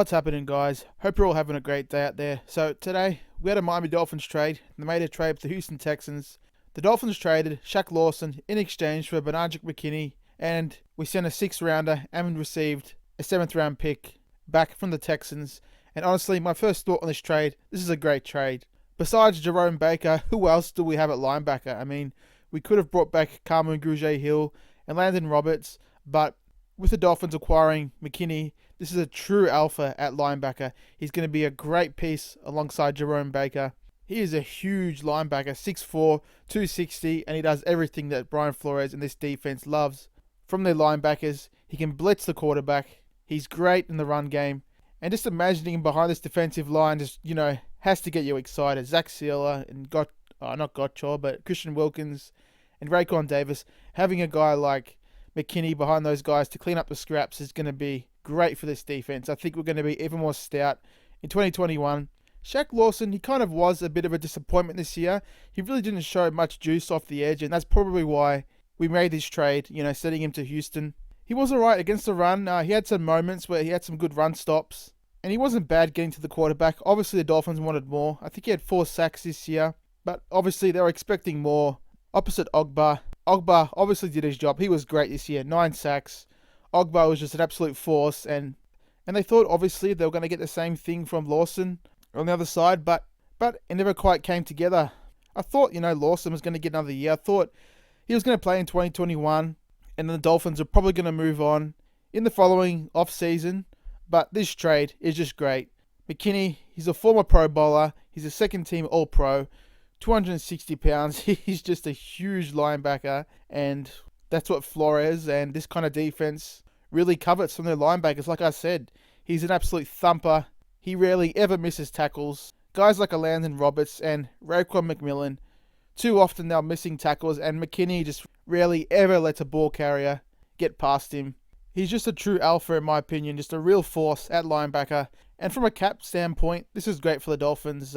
What's happening, guys? Hope you're all having a great day out there. So today we had a Miami Dolphins trade. They made a trade with the Houston Texans. The Dolphins traded Shaq Lawson in exchange for Bernardrick Mckinney, and we sent a 6th rounder and received a 7th round pick back from the Texans. And honestly, my first thought on this trade, this is a great trade. Besides Jerome Baker, who else do we have at linebacker? I mean, we could have brought back Carmen Grugier-Hill and Landon Roberts, but with the Dolphins acquiring McKinney, this is a true alpha at linebacker. He's going to be a great piece alongside Jerome Baker. He is a huge linebacker, 6'4", 260, and he does everything that Brian Flores and this defense loves from their linebackers. He can blitz the quarterback. He's great in the run game. And just imagining him behind this defensive line just, has to get you excited. Zach Sealer and not Gottschall, but Christian Wilkins and Raekwon Davis. Having a guy like McKinney behind those guys to clean up the scraps is going to be great for this defense. I think we're going to be even more stout in 2021. Shaq Lawson, he kind of was a bit of a disappointment this year. He really didn't show much juice off the edge, and that's probably why we made this trade, sending him to Houston. He was alright against the run. He had some moments where he had some good run stops, and he wasn't bad getting to the quarterback. Obviously, the Dolphins wanted more. I think he had 4 sacks this year, but obviously they were expecting more. Opposite Ogba obviously did his job. He was great this year, 9 sacks. Ogba was just an absolute force, and they thought obviously they were going to get the same thing from Lawson on the other side, but it never quite came together. I thought, Lawson was going to get another year. I thought he was going to play in 2021, and then the Dolphins are probably going to move on in the following off-season, but this trade is just great. McKinney, he's a former Pro Bowler. He's a second-team All-Pro, 260 pounds. He's just a huge linebacker, and that's what Flores and this kind of defense really covets from their linebackers. Like I said, he's an absolute thumper. He rarely ever misses tackles. Guys like Landon Roberts and Raekwon McMillan, too often they're missing tackles, and McKinney just rarely ever lets a ball carrier get past him. He's just a true alpha in my opinion, just a real force at linebacker. And from a cap standpoint, this is great for the Dolphins.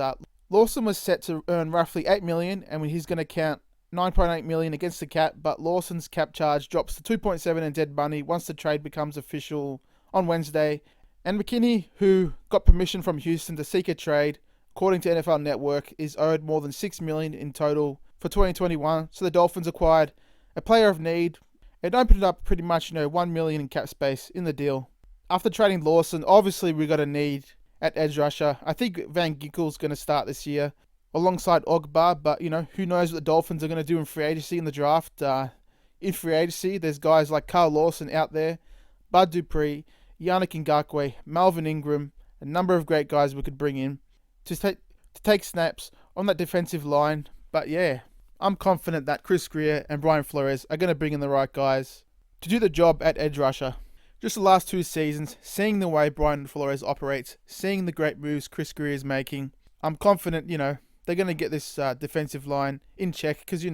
Lawson was set to earn roughly $8 million, and he's going to count $9.8 million against the cap, but Lawson's cap charge drops to $2.7 in dead money once the trade becomes official on Wednesday. And McKinney, who got permission from Houston to seek a trade, according to NFL Network, is owed more than $6 million in total for 2021. So the Dolphins acquired a player of need. It opened up pretty much, $1 million in cap space in the deal. After trading Lawson, obviously we got a need at edge rusher. I think Van Ginkel's going to start this year alongside Ogba, but who knows what the Dolphins are going to do in free agency in the draft. In free agency, there's guys like Carl Lawson out there, Bud Dupree, Yannick Ngakoue, Melvin Ingram, a number of great guys we could bring in to take snaps on that defensive line. But yeah, I'm confident that Chris Grier and Brian Flores are going to bring in the right guys to do the job at edge rusher. Just the last 2 seasons, seeing the way Brian Flores operates, seeing the great moves Chris Grier is making, I'm confident, they're going to get this defensive line in check because,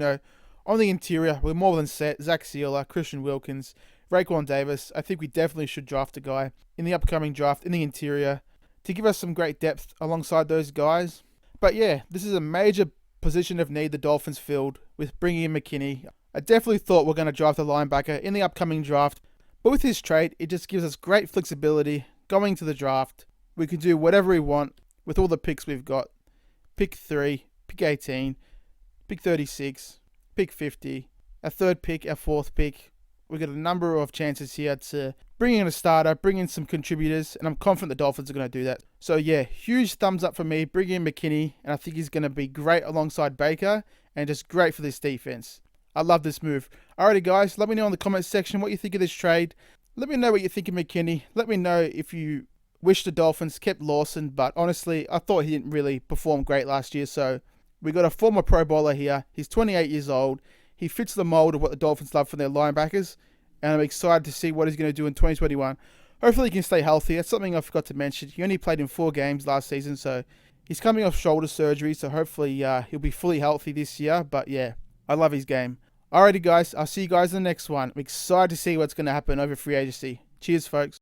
on the interior, we're more than set. Zach Sealer, Christian Wilkins, Raekwon Davis. I think we definitely should draft a guy in the upcoming draft in the interior to give us some great depth alongside those guys. But yeah, this is a major position of need the Dolphins filled with bringing in McKinney. I definitely thought we're going to draft a linebacker in the upcoming draft, but with this trade, it just gives us great flexibility going to the draft. We can do whatever we want with all the picks we've got. Pick 3, pick 18, pick 36, pick 50, a 3rd pick, our 4th pick. We've got a number of chances here to bring in a starter, bring in some contributors, and I'm confident the Dolphins are going to do that. So yeah, huge thumbs up for me, bringing in McKinney, and I think he's going to be great alongside Baker, and just great for this defense. I love this move. Alrighty guys, let me know in the comments section what you think of this trade. Let me know what you think of McKinney. Let me know if you wish the Dolphins kept Lawson, but honestly, I thought he didn't really perform great last year, so we got a former Pro Bowler here. He's 28 years old. He fits the mold of what the Dolphins love from their linebackers, and I'm excited to see what he's going to do in 2021. Hopefully he can stay healthy. That's something I forgot to mention. He only played in 4 games last season, so he's coming off shoulder surgery, so hopefully he'll be fully healthy this year, but yeah, I love his game. Alrighty guys, I'll see you guys in the next one. I'm excited to see what's going to happen over free agency. Cheers folks.